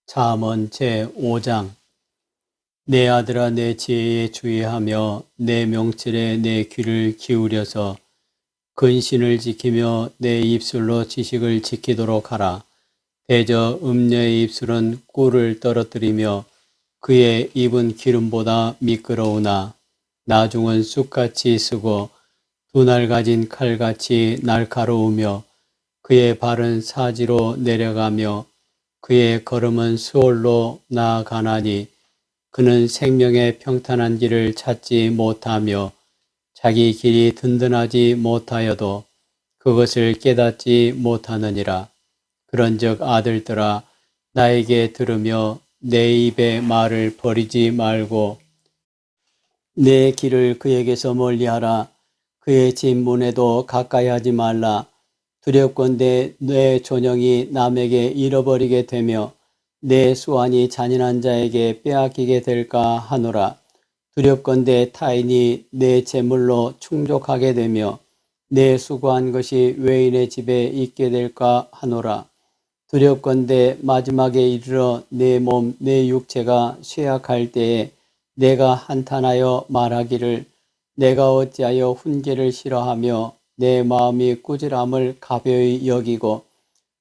잠언 제5장. 내 아들아, 내 지혜에 주의하며 내 명철에 내 귀를 기울여서 근신을 지키며 내 입술로 지식을 지키도록 하라. 대저 음녀의 입술은 꿀을 떨어뜨리며 그의 입은 기름보다 미끄러우나 나중은 쑥같이 쓰고 두 날 가진 칼같이 날카로우며 그의 발은 사지로 내려가며 그의 걸음은 수월로 나아가나니 그는 생명의 평탄한 길을 찾지 못하며 자기 길이 든든하지 못하여도 그것을 깨닫지 못하느니라. 그런즉 아들들아, 나에게 들으며 내 입의 말을 버리지 말고 내 길을 그에게서 멀리하라. 그의 진문에도 가까이 하지 말라. 두렵건대 내 존영이 남에게 잃어버리게 되며 내 수완이 잔인한 자에게 빼앗기게 될까 하노라. 두렵건대 타인이 내 재물로 충족하게 되며 내 수고한 것이 외인의 집에 있게 될까 하노라. 두렵건대 마지막에 이르러 내 몸, 내 육체가 쇠약할 때에 내가 한탄하여 말하기를 내가 어찌하여 훈계를 싫어하며 내 마음이 꾸지람을 가벼이 여기고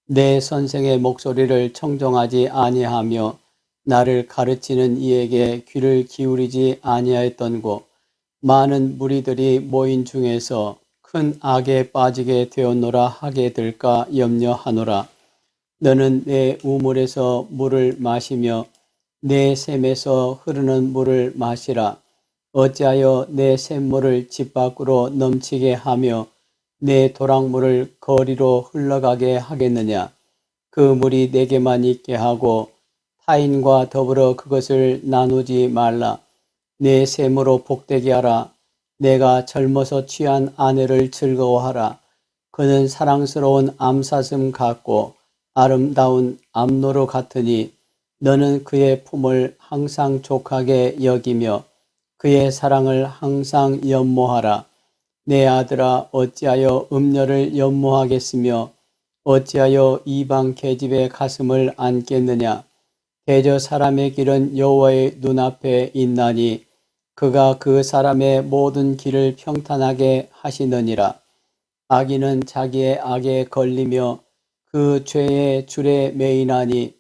내 선생의 목소리를 청종하지 아니하며 나를 가르치는 이에게 귀를 기울이지 아니하였던고. 많은 무리들이 모인 중에서 큰 악에 빠지게 되었노라 하게 될까 염려하노라. 너는 내 우물에서 물을 마시며 내 샘에서 흐르는 물을 마시라. 어찌하여 내 샘물을 집 밖으로 넘치게 하며 내 도랑물을 거리로 흘러가게 하겠느냐. 그 물이 내게만 있게 하고 타인과 더불어 그것을 나누지 말라. 내 샘으로 복되게 하라. 내가 젊어서 취한 아내를 즐거워하라. 그는 사랑스러운 암사슴 같고 아름다운 암노루 같으니 너는 그의 품을 항상 족하게 여기며 그의 사랑을 항상 연모하라. 내 아들아, 어찌하여 음녀를 연모하겠으며 어찌하여 이방 계집의 가슴을 안겠느냐. 대저 사람의 길은 여호와의 눈앞에 있나니 그가 그 사람의 모든 길을 평탄하게 하시느니라. 악인은 자기의 악에 걸리며 그 죄의 줄에 매이나니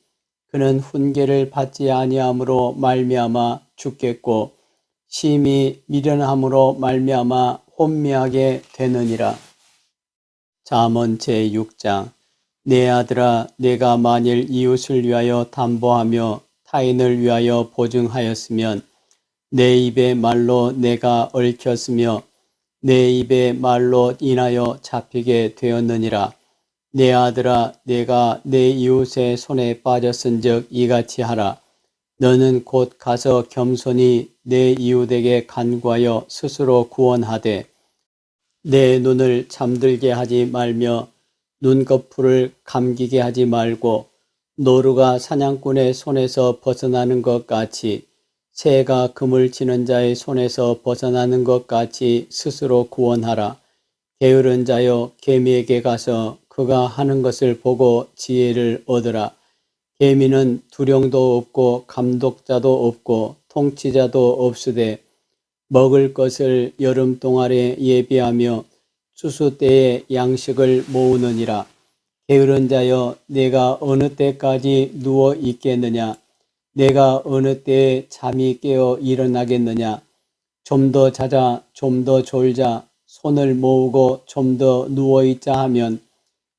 그는 훈계를 받지 아니함으로 말미암아 죽겠고 심히 미련함으로 말미암아 혼미하게 되느니라. 잠언 제6장. 내 아들아, 내가 만일 이웃을 위하여 담보하며 타인을 위하여 보증하였으면 내 입의 말로 내가 얽혔으며 내 입의 말로 인하여 잡히게 되었느니라. 내 아들아, 내가 내 이웃의 손에 빠졌은즉 이같이 하라. 너는 곧 가서 겸손히 내 이웃에게 간구하여 스스로 구원하되 내 눈을 잠들게 하지 말며 눈꺼풀을 감기게 하지 말고 노루가 사냥꾼의 손에서 벗어나는 것 같이 새가 그물 치는 자의 손에서 벗어나는 것 같이 스스로 구원하라. 게으른 자여, 개미에게 가서 그가 하는 것을 보고 지혜를 얻으라. 개미는 두령도 없고 감독자도 없고 통치자도 없으되 먹을 것을 여름 동안에 예비하며 추수 때에 양식을 모으느니라. 게으른 자여, 내가 어느 때까지 누워 있겠느냐. 내가 어느 때에 잠이 깨어 일어나겠느냐. 좀 더 자자, 좀 더 졸자, 손을 모으고 좀 더 누워있자 하면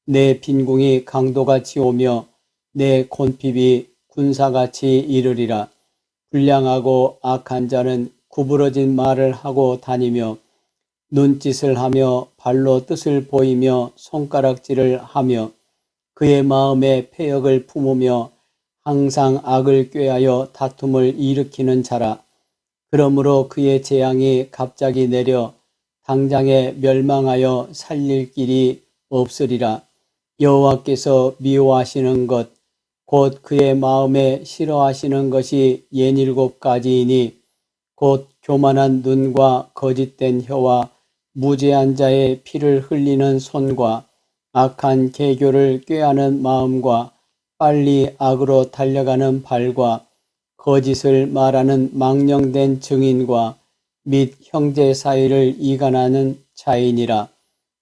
내 빈궁이 강도같이 오며 내 곤핍이 군사같이 이르리라. 불량하고 악한 자는 구부러진 말을 하고 다니며 눈짓을 하며 발로 뜻을 보이며 손가락질을 하며 그의 마음에 패역을 품으며 항상 악을 꾀하여 다툼을 일으키는 자라. 그러므로 그의 재앙이 갑자기 내려 당장에 멸망하여 살릴 길이 없으리라. 여호와께서 미워하시는 것 곧 그의 마음에 싫어하시는 것이 67가지이니 곧 교만한 눈과 거짓된 혀와 무죄한 자의 피를 흘리는 손과 악한 계교를 꾀하는 마음과 빨리 악으로 달려가는 발과 거짓을 말하는 망령된 증인과 및 형제 사이를 이간하는 자이니라.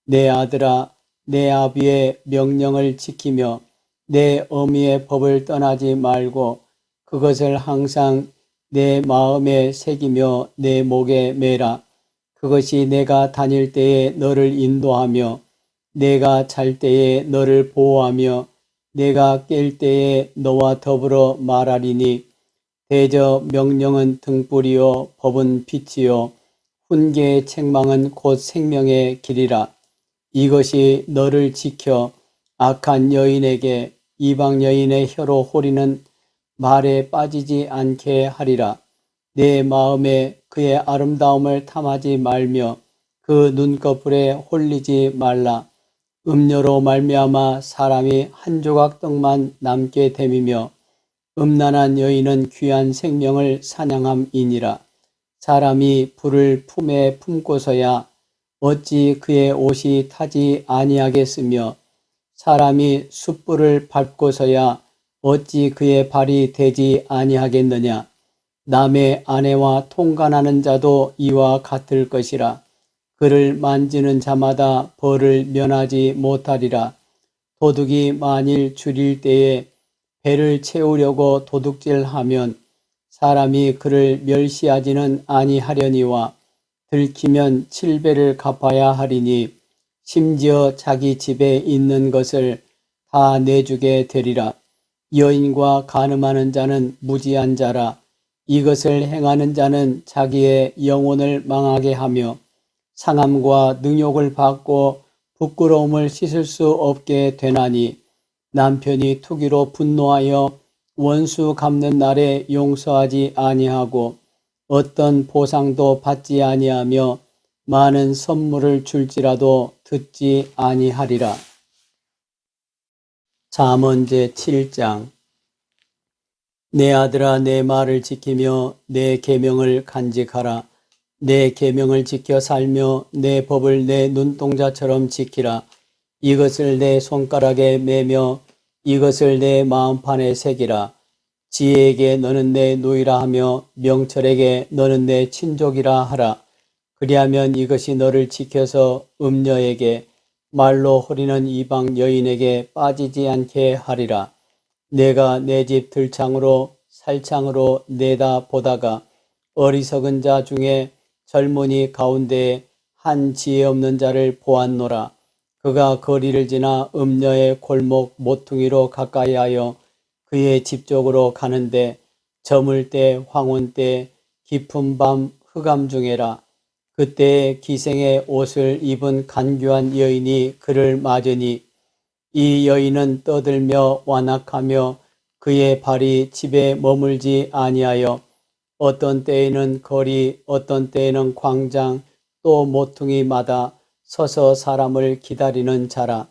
내 아들아, 내 아비의 명령을 지키며 내 어미의 법을 떠나지 말고 그것을 항상 내 마음에 새기며 내 목에 매라. 그것이 내가 다닐 때에 너를 인도하며 내가 잘 때에 너를 보호하며 내가 깰 때에 너와 더불어 말하리니 대저 명령은 등불이요 법은 빛이요 훈계의 책망은 곧 생명의 길이라. 이것이 너를 지켜 악한 여인에게 이방 여인의 혀로 호리는 말에 빠지지 않게 하리라. 내 마음에 그의 아름다움을 탐하지 말며 그 눈꺼풀에 홀리지 말라. 음료로 말미암아 사람이 한 조각 떡만 남게 됨이며 음란한 여인은 귀한 생명을 사냥함이니라. 사람이 불을 품에 품고서야 어찌 그의 옷이 타지 아니하겠으며 사람이 숯불을 밟고서야 어찌 그의 발이 되지 아니하겠느냐. 남의 아내와 통간하는 자도 이와 같을 것이라. 그를 만지는 자마다 벌을 면하지 못하리라. 도둑이 만일 줄일 때에 배를 채우려고 도둑질하면 사람이 그를 멸시하지는 아니하려니와 들키면 7배를 갚아야 하리니 심지어 자기 집에 있는 것을 다 내주게 되리라. 여인과 간음하는 자는 무지한 자라. 이것을 행하는 자는 자기의 영혼을 망하게 하며 상함과 능욕을 받고 부끄러움을 씻을 수 없게 되나니 남편이 투기로 분노하여 원수 갚는 날에 용서하지 아니하고 어떤 보상도 받지 아니하며 많은 선물을 줄지라도 듣지 아니하리라. 잠언 제7장. 내 아들아, 내 말을 지키며 내 계명을 간직하라. 내 계명을 지켜 살며 내 법을 내 눈동자처럼 지키라. 이것을 내 손가락에 매며 이것을 내 마음판에 새기라. 지혜에게 너는 내 누이라 하며 명철에게 너는 내 친족이라 하라. 그리하면 이것이 너를 지켜서 음녀에게 말로 호리는 이방 여인에게 빠지지 않게 하리라. 내가 내 집 들창으로 살창으로 내다 보다가 어리석은 자 중에 젊은이 가운데에 한 지혜 없는 자를 보았노라. 그가 거리를 지나 음녀의 골목 모퉁이로 가까이하여 그의 집 쪽으로 가는데 저물 때 황혼 때 깊은 밤 흑암 중에라. 그때에 기생의 옷을 입은 간교한 여인이 그를 맞으니 이 여인은 떠들며 완악하며 그의 발이 집에 머물지 아니하여 어떤 때에는 거리 어떤 때에는 광장 또 모퉁이마다 서서 사람을 기다리는 자라.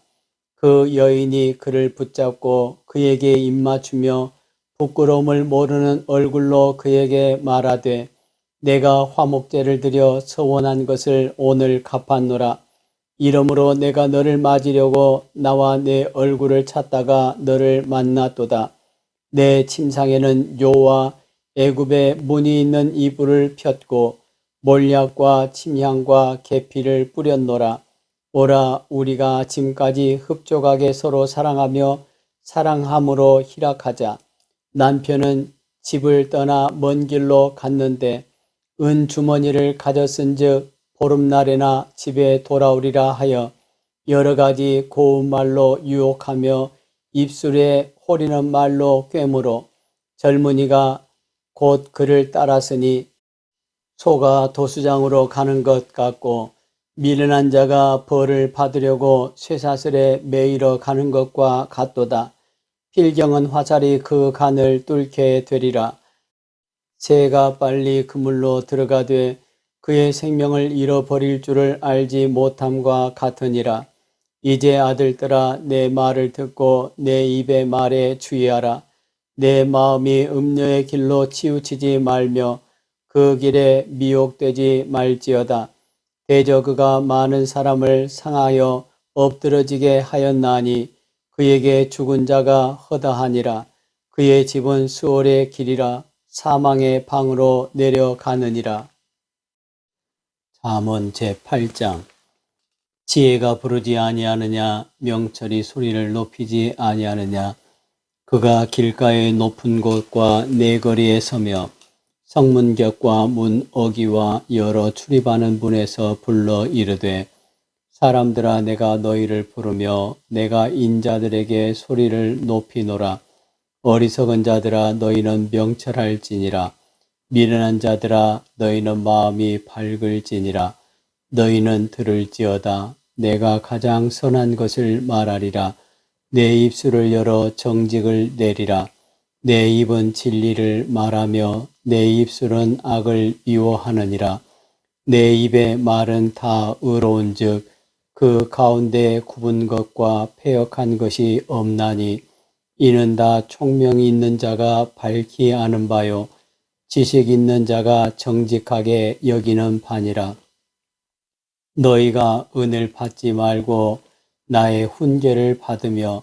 그 여인이 그를 붙잡고 그에게 입맞추며 부끄러움을 모르는 얼굴로 그에게 말하되 내가 화목제를 드려 서원한 것을 오늘 갚았노라. 이러므로 내가 너를 맞으려고 나와 내 얼굴을 찾다가 너를 만났도다. 내 침상에는 요와 애굽의 문이 있는 이불을 폈고 몰약과 침향과 계피를 뿌렸노라. 오라, 우리가 지금까지 흡족하게 서로 사랑하며 사랑함으로 희락하자. 남편은 집을 떠나 먼 길로 갔는데 은 주머니를 가졌은즉 보름날에나 집에 돌아오리라 하여 여러 가지 고운 말로 유혹하며 입술에 호리는 말로 꿰물어 젊은이가 곧 그를 따랐으니 소가 도수장으로 가는 것 같고 미련한 자가 벌을 받으려고 쇠사슬에 매이러 가는 것과 같도다. 필경은 화살이 그 간을 뚫게 되리라. 새가 빨리 그물로 들어가되 그의 생명을 잃어버릴 줄을 알지 못함과 같으니라. 이제 아들들아, 내 말을 듣고 내 입의 말에 주의하라. 내 마음이 음녀의 길로 치우치지 말며 그 길에 미혹되지 말지어다. 대저 그가 많은 사람을 상하여 엎드러지게 하였나니 그에게 죽은 자가 허다하니라. 그의 집은 수월의 길이라 사망의 방으로 내려가느니라. 잠언 제8장. 지혜가 부르지 아니하느냐, 명철이 소리를 높이지 아니하느냐. 그가 길가의 높은 곳과 내거리에 서며 성문곁과 문 어귀와 여러 출입하는 문에서 불러 이르되, 사람들아, 내가 너희를 부르며 내가 인자들에게 소리를 높이노라. 어리석은 자들아, 너희는 명철할지니라. 미련한 자들아, 너희는 마음이 밝을지니라. 너희는 들을지어다. 내가 가장 선한 것을 말하리라. 내 입술을 열어 정직을 내리라. 내 입은 진리를 말하며 내 입술은 악을 미워하느니라. 내 입의 말은 다 의로운즉 그 가운데 굽은 것과 패역한 것이 없나니, 이는 다 총명이 있는 자가 밝히 아는 바요 지식 있는 자가 정직하게 여기는 바니라. 너희가 은을 받지 말고 나의 훈계를 받으며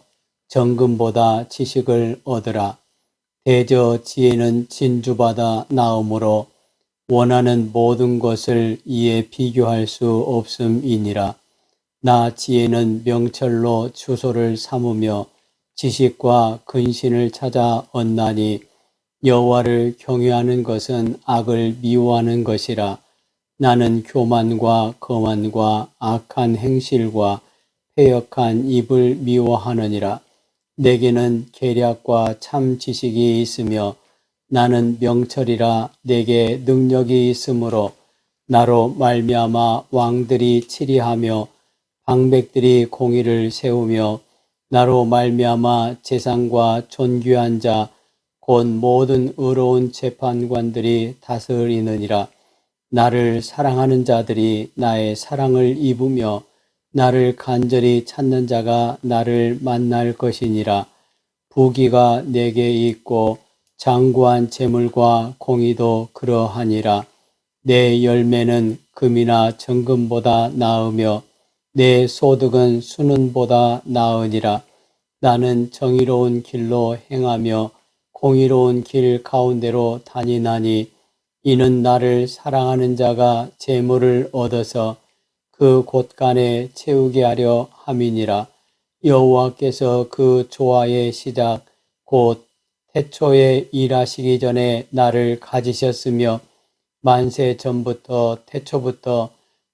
정금보다 지식을 얻으라. 대저 지혜는 진주보다 나음으로 원하는 모든 것을 이에 비교할 수 없음이니라. 나 지혜는 명철로 주소를 삼으며 지식과 근신을 찾아 얻나니, 여호와를 경외하는 것은 악을 미워하는 것이라. 나는 교만과 거만과 악한 행실과 패역한 입을 미워하느니라. 내게는 계략과 참 지식이 있으며 나는 명철이라. 내게 능력이 있으므로 나로 말미암아 왕들이 치리하며 방백들이 공의를 세우며 나로 말미암아 재상과 존귀한 자 곧 모든 의로운 재판관들이 다스리느니라. 나를 사랑하는 자들이 나의 사랑을 입으며 나를 간절히 찾는 자가 나를 만날 것이니라. 부귀가 내게 있고 장구한 재물과 공의도 그러하니라. 내 열매는 금이나 정금보다 나으며 내 소득은 수는보다 나으니라. 나는 정의로운 길로 행하며 공의로운 길 가운데로 다니나니, 이는 나를 사랑하는 자가 재물을 얻어서 그 곳간에 채우게 하려 함이니라. 여호와께서 그 조화의 시작 곧 태초에 일하시기 전에 나를 가지셨으며, 만세 전부터 태초부터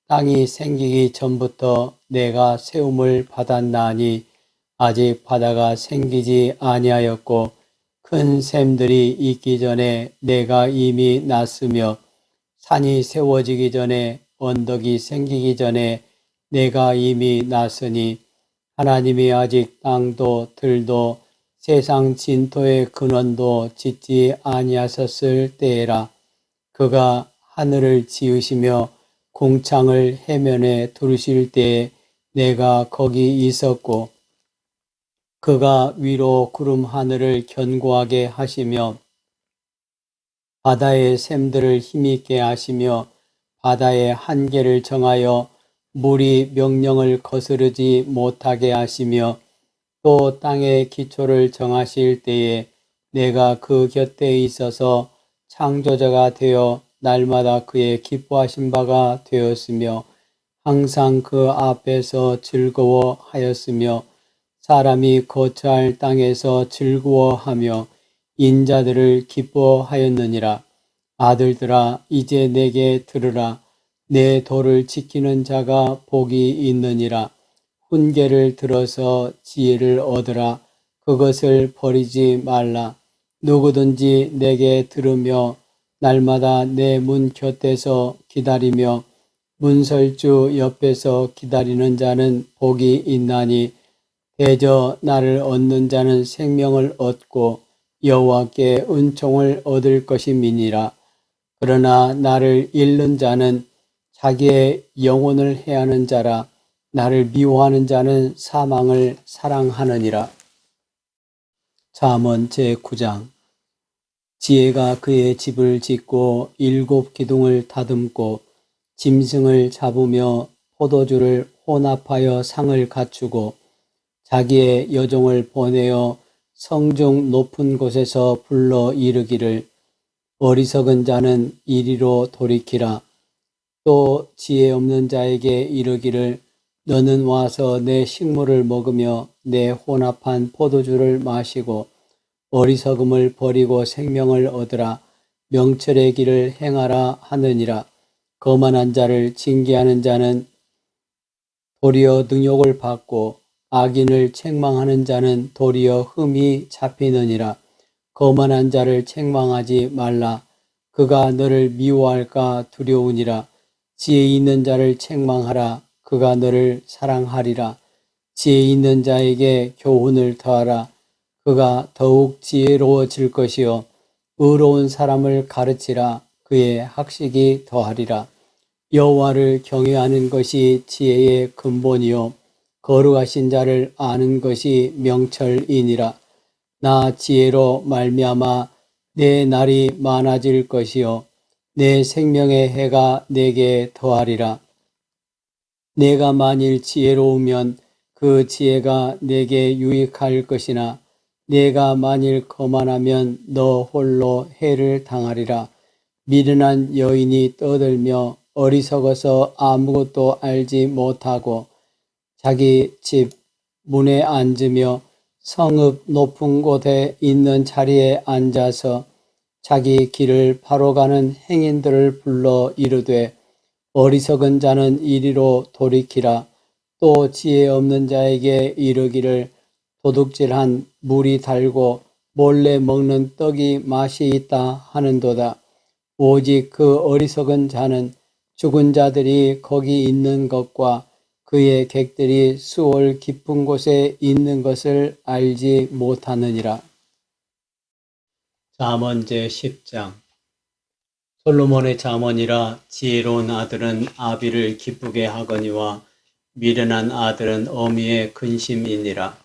땅이 생기기 전부터 내가 세움을 받았나니, 아직 바다가 생기지 아니하였고 큰 샘들이 있기 전에 내가 이미 났으며, 산이 세워지기 전에 언덕이 생기기 전에 내가 이미 났으니, 하나님이 아직 땅도 들도 세상 진토의 근원도 짓지 아니하셨을 때에라. 그가 하늘을 지으시며 궁창을 해면에 두르실 때에 내가 거기 있었고, 그가 위로 구름 하늘을 견고하게 하시며 바다의 샘들을 힘있게 하시며 바다의 한계를 정하여 물이 명령을 거스르지 못하게 하시며, 또 땅의 기초를 정하실 때에 내가 그 곁에 있어서 창조자가 되어 날마다 그의 기뻐하신 바가 되었으며, 항상 그 앞에서 즐거워하였으며, 사람이 거처할 땅에서 즐거워하며 인자들을 기뻐하였느니라. 아들들아, 이제 내게 들으라. 내 도를 지키는 자가 복이 있느니라. 훈계를 들어서 지혜를 얻으라. 그것을 버리지 말라. 누구든지 내게 들으며 날마다 내 문 곁에서 기다리며 문설주 옆에서 기다리는 자는 복이 있나니, 대저 나를 얻는 자는 생명을 얻고 여호와께 은총을 얻을 것임이니라. 그러나 나를 잃는 자는 자기의 영혼을 해하는 자라. 나를 미워하는 자는 사망을 사랑하느니라. 잠언 제9장. 지혜가 그의 집을 짓고 7 기둥을 다듬고 짐승을 잡으며 포도주를 혼합하여 상을 갖추고 자기의 여종을 보내어 성중 높은 곳에서 불러 이르기를 어리석은 자는 이리로 돌이키라. 또 지혜 없는 자에게 이르기를 너는 와서 내 식물을 먹으며 내 혼합한 포도주를 마시고 어리석음을 버리고 생명을 얻으라. 명철의 길을 행하라 하느니라. 거만한 자를 징계하는 자는 도리어 능욕을 받고 악인을 책망하는 자는 도리어 흠이 잡히느니라. 거만한 자를 책망하지 말라. 그가 너를 미워할까 두려우니라. 지혜 있는 자를 책망하라. 그가 너를 사랑하리라. 지혜 있는 자에게 교훈을 더하라. 그가 더욱 지혜로워질 것이요 의로운 사람을 가르치라. 그의 학식이 더하리라. 여호와를 경외하는 것이 지혜의 근본이요 거룩하신 자를 아는 것이 명철이니라. 나 지혜로 말미암아 내 날이 많아질 것이요 내 생명의 해가 내게 더하리라. 내가 만일 지혜로우면 그 지혜가 내게 유익할 것이나 내가 만일 거만하면 너 홀로 해를 당하리라. 미련한 여인이 떠들며 어리석어서 아무것도 알지 못하고 자기 집 문에 앉으며 성읍 높은 곳에 있는 자리에 앉아서 자기 길을 바로 가는 행인들을 불러 이르되 어리석은 자는 이리로 돌이키라. 또 지혜 없는 자에게 이르기를 도둑질한 물이 달고 몰래 먹는 떡이 맛이 있다 하는도다. 오직 그 어리석은 자는 죽은 자들이 거기 있는 것과 그의 객들이 수월 깊은 곳에 있는 것을 알지 못하느니라. 잠언 제10장. 솔로몬의 잠언이라. 지혜로운 아들은 아비를 기쁘게 하거니와 미련한 아들은 어미의 근심이니라.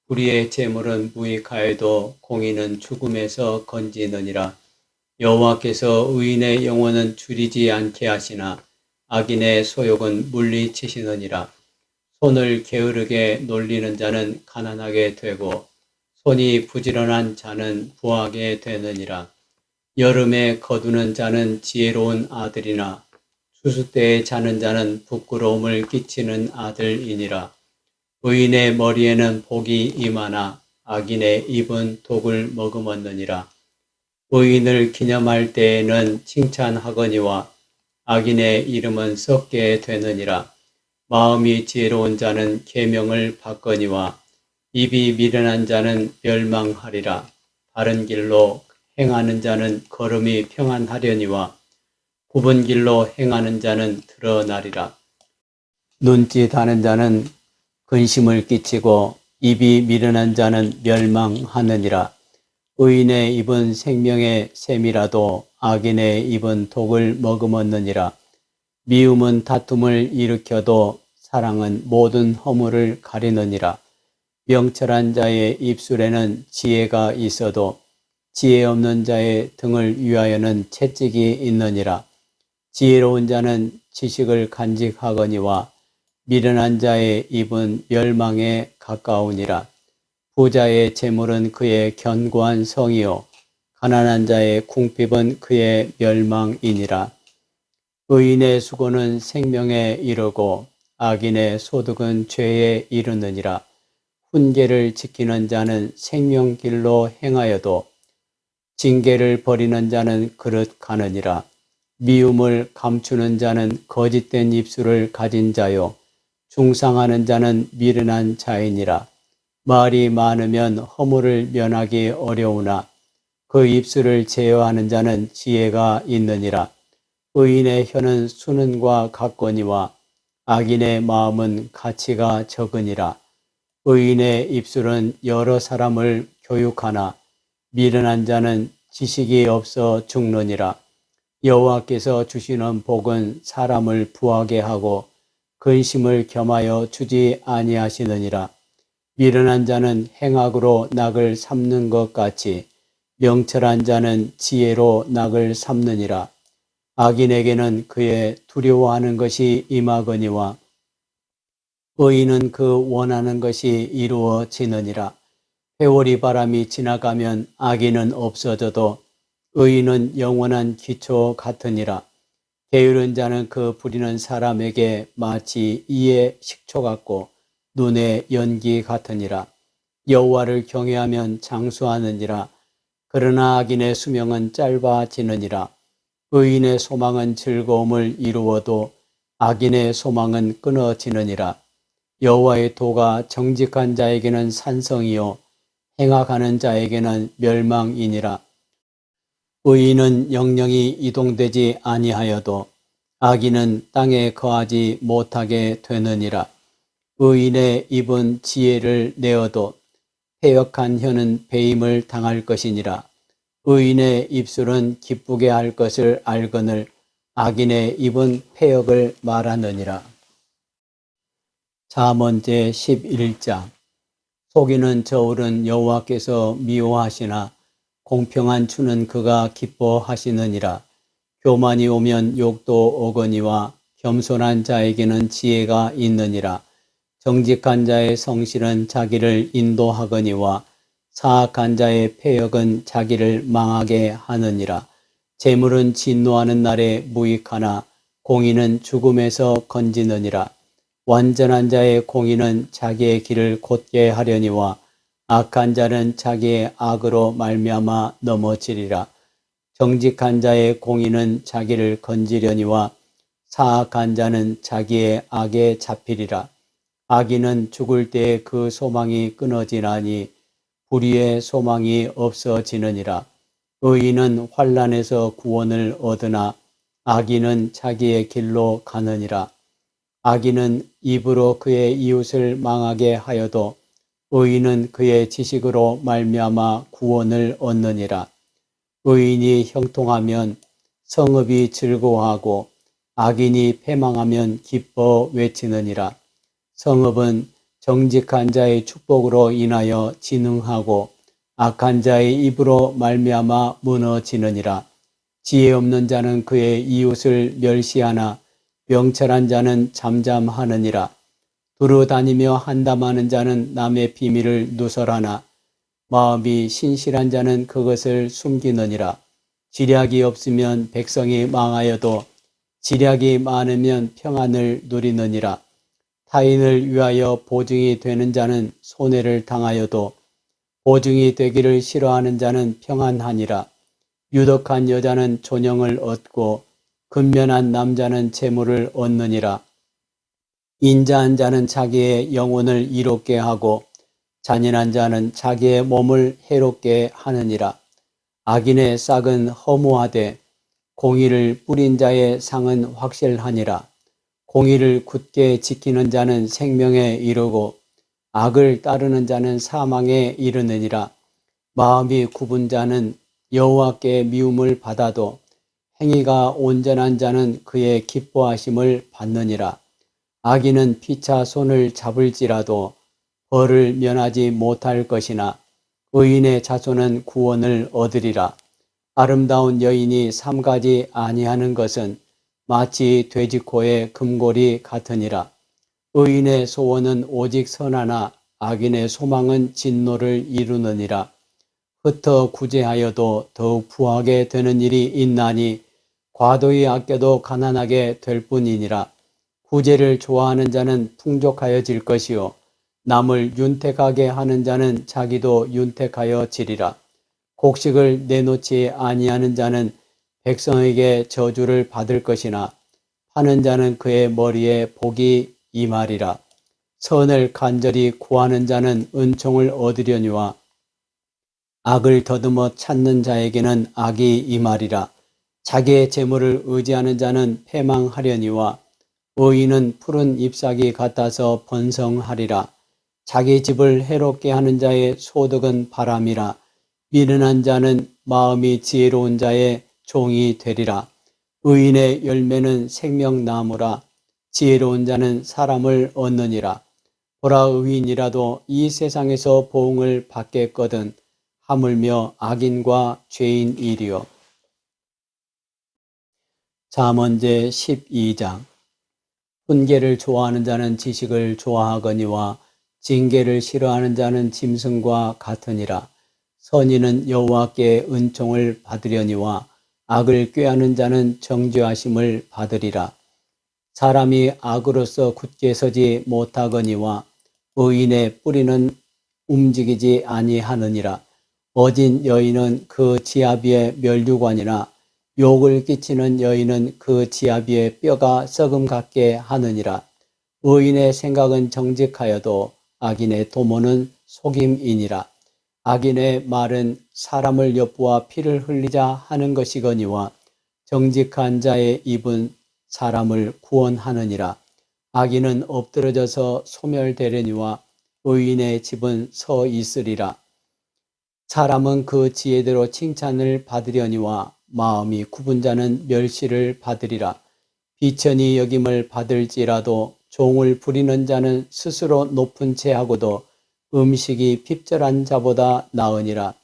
불의의 재물은 무익하여도 공의는 죽음에서 건지느니라. 여호와께서 의인의 영혼은 줄이지 않게 하시나 악인의 소욕은 물리치시느니라. 손을 게으르게 놀리는 자는 가난하게 되고 손이 부지런한 자는 부하게 되느니라. 여름에 거두는 자는 지혜로운 아들이나 추수 때에 자는 자는 부끄러움을 끼치는 아들이니라. 의인의 머리에는 복이 임하나 악인의 입은 독을 머금었느니라. 의인을 기념할 때에는 칭찬하거니와 악인의 이름은 썩게 되느니라. 마음이 지혜로운 자는 계명을 받거니와 입이 미련한 자는 멸망하리라. 바른 길로 행하는 자는 걸음이 평안하려니와 굽은 길로 행하는 자는 드러나리라. 눈짓하는 자는 근심을 끼치고 입이 미련한 자는 멸망하느니라. 의인의 입은 생명의 샘이라도 악인의 입은 독을 머금었느니라. 미움은 다툼을 일으켜도 사랑은 모든 허물을 가리느니라. 명철한 자의 입술에는 지혜가 있어도 지혜 없는 자의 등을 위하여는 채찍이 있느니라. 지혜로운 자는 지식을 간직하거니와 미련한 자의 입은 멸망에 가까우니라. 부자의 재물은 그의 견고한 성이요 가난한 자의 궁핍은 그의 멸망이니라. 의인의 수고는 생명에 이르고 악인의 소득은 죄에 이르느니라. 훈계를 지키는 자는 생명길로 행하여도 징계를 버리는 자는 그릇 가느니라. 미움을 감추는 자는 거짓된 입술을 가진 자요 중상하는 자는 미련한 자이니라. 말이 많으면 허물을 면하기 어려우나 그 입술을 제어하는 자는 지혜가 있느니라. 의인의 혀는 수는과 같거니와 악인의 마음은 가치가 적으니라. 의인의 입술은 여러 사람을 교육하나 미련한 자는 지식이 없어 죽느니라. 여호와께서 주시는 복은 사람을 부하게 하고 근심을 겸하여 주지 아니하시느니라. 미련한 자는 행악으로 낙을 삼는 것 같이 명철한 자는 지혜로 낙을 삼느니라. 악인에게는 그의 두려워하는 것이 임하거니와 의인은 그 원하는 것이 이루어지느니라. 회오리 바람이 지나가면 악인은 없어져도 의인은 영원한 기초 같으니라. 게으른 자는 그 부리는 사람에게 마치 이의 식초 같고 눈의 연기 같으니라. 여호와를 경외하면 장수하느니라. 그러나 악인의 수명은 짧아지느니라. 의인의 소망은 즐거움을 이루어도 악인의 소망은 끊어지느니라. 여호와의 도가 정직한 자에게는 산성이요 행악하는 자에게는 멸망이니라. 의인은 영영이 이동되지 아니하여도 악인은 땅에 거하지 못하게 되느니라. 의인의 입은 지혜를 내어도 패역한 혀는 배임을 당할 것이니라. 의인의 입술은 기쁘게 할 것을 알거늘 악인의 입은 패역을 말하느니라. 잠언제 11장. 속이는 저울은 여호와께서 미워하시나 공평한 추는 그가 기뻐하시느니라. 교만이 오면 욕도 오거니와 겸손한 자에게는 지혜가 있느니라. 정직한 자의 성실은 자기를 인도하거니와 사악한 자의 패역은 자기를 망하게 하느니라. 재물은 진노하는 날에 무익하나 공의는 죽음에서 건지느니라. 완전한 자의 공의는 자기의 길을 곧게 하려니와 악한 자는 자기의 악으로 말미암아 넘어지리라. 정직한 자의 공의는 자기를 건지려니와 사악한 자는 자기의 악에 잡히리라. 악인은 죽을 때에 그 소망이 끊어지나니 불의의 소망이 없어지느니라. 의인은 환난에서 구원을 얻으나 악인은 자기의 길로 가느니라. 악인은 입으로 그의 이웃을 망하게 하여도 의인은 그의 지식으로 말미암아 구원을 얻느니라. 의인이 형통하면 성읍이 즐거워하고 악인이 패망하면 기뻐 외치느니라. 성읍은 정직한 자의 축복으로 인하여 진흥하고 악한 자의 입으로 말미암아 무너지느니라. 지혜 없는 자는 그의 이웃을 멸시하나 명철한 자는 잠잠하느니라. 두루 다니며 한담하는 자는 남의 비밀을 누설하나 마음이 신실한 자는 그것을 숨기느니라. 지략이 없으면 백성이 망하여도 지략이 많으면 평안을 누리느니라. 타인을 위하여 보증이 되는 자는 손해를 당하여도 보증이 되기를 싫어하는 자는 평안하니라. 유덕한 여자는 존영을 얻고 근면한 남자는 재물을 얻느니라. 인자한 자는 자기의 영혼을 이롭게 하고 잔인한 자는 자기의 몸을 해롭게 하느니라. 악인의 싹은 허무하되 공의를 뿌린 자의 상은 확실하니라. 공의를 굳게 지키는 자는 생명에 이르고 악을 따르는 자는 사망에 이르느니라. 마음이 굽은 자는 여호와께 미움을 받아도 행위가 온전한 자는 그의 기뻐하심을 받느니라. 악인은 피차 손을 잡을지라도 벌을 면하지 못할 것이나 의인의 자손은 구원을 얻으리라. 아름다운 여인이 삼가지 아니하는 것은 마치 돼지코의 금골이 같으니라. 의인의 소원은 오직 선하나 악인의 소망은 진노를 이루느니라. 흩어 구제하여도 더욱 부하게 되는 일이 있나니 과도히 아껴도 가난하게 될 뿐이니라. 구제를 좋아하는 자는 풍족하여질 것이요 남을 윤택하게 하는 자는 자기도 윤택하여 지리라. 곡식을 내놓지 아니하는 자는 백성에게 저주를 받을 것이나 파는 자는 그의 머리에 복이 임하리라. 선을 간절히 구하는 자는 은총을 얻으려니와 악을 더듬어 찾는 자에게는 악이 임하리라. 자기의 재물을 의지하는 자는 패망하려니와 의인은 푸른 잎사귀 같아서 번성하리라. 자기 집을 해롭게 하는 자의 소득은 바람이라. 미련한 자는 마음이 지혜로운 자의 종이 되리라. 의인의 열매는 생명나무라. 지혜로운 자는 사람을 얻느니라. 보라, 의인이라도 이 세상에서 보응을 받겠거든 하물며 악인과 죄인이리요. 잠언제 12장. 훈계를 좋아하는 자는 지식을 좋아하거니와 징계를 싫어하는 자는 짐승과 같으니라. 선인은 여호와께 은총을 받으려니와 악을 꾀하는 자는 정죄하심을 받으리라. 사람이 악으로서 굳게 서지 못하거니와 의인의 뿌리는 움직이지 아니하느니라. 어진 여인은 그 지압 위에 멸류관이나 욕을 끼치는 여인은 그 지압 위에 뼈가 썩음 같게 하느니라. 의인의 생각은 정직하여도 악인의 도모는 속임이니라. 악인의 말은 사람을 엿보아 피를 흘리자 하는 것이거니와 정직한 자의 입은 사람을 구원하느니라. 악인은 엎드러져서 소멸되려니와 의인의 집은 서 있으리라. 사람은 그 지혜대로 칭찬을 받으려니와 마음이 굽은 자는 멸시를 받으리라. 비천히 여김을 받을지라도 종을 부리는 자는 스스로 높은 채하고도 음식이 핍절한 자보다 나으니라.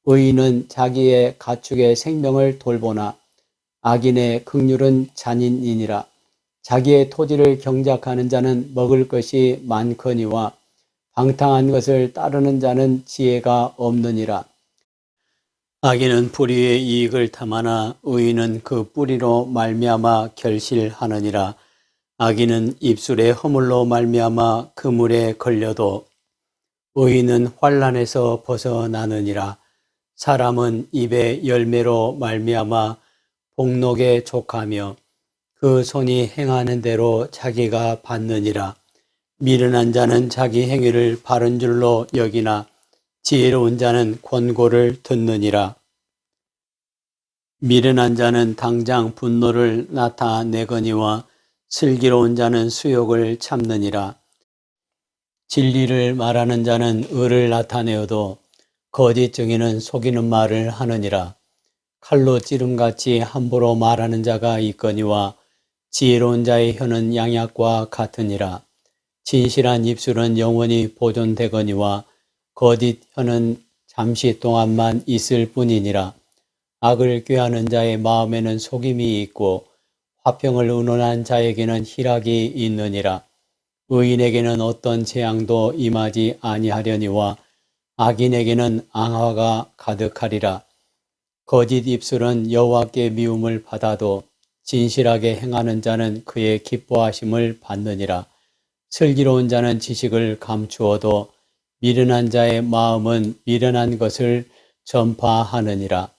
의인은 자기의 가축의 생명을 돌보나 악인의 긍휼은 잔인이니라. 자기의 토지를 경작하는 자는 먹을 것이 많거니와 방탕한 것을 따르는 자는 지혜가 없느니라. 악인은 뿌리의 이익을 탐하나 의인은 그 뿌리로 말미암아 결실하느니라. 악인은 입술의 허물로 말미암아 그물에 걸려도 의인은 환난에서 벗어나느니라. 사람은 입의 열매로 말미암아 복록에 족하며 그 손이 행하는 대로 자기가 받느니라. 미련한 자는 자기 행위를 바른 줄로 여기나 지혜로운 자는 권고를 듣느니라. 미련한 자는 당장 분노를 나타내거니와 슬기로운 자는 수욕을 참느니라. 진리를 말하는 자는 의를 나타내어도 거짓 증인은 속이는 말을 하느니라. 칼로 찌름같이 함부로 말하는 자가 있거니와 지혜로운 자의 혀는 양약과 같으니라. 진실한 입술은 영원히 보존되거니와 거짓 혀는 잠시 동안만 있을 뿐이니라. 악을 꾀하는 자의 마음에는 속임이 있고 화평을 의논한 자에게는 희락이 있느니라. 의인에게는 어떤 재앙도 임하지 아니하려니와 악인에게는 앙화가 가득하리라. 거짓 입술은 여호와께 미움을 받아도 진실하게 행하는 자는 그의 기뻐하심을 받느니라. 슬기로운 자는 지식을 감추어도 미련한 자의 마음은 미련한 것을 전파하느니라.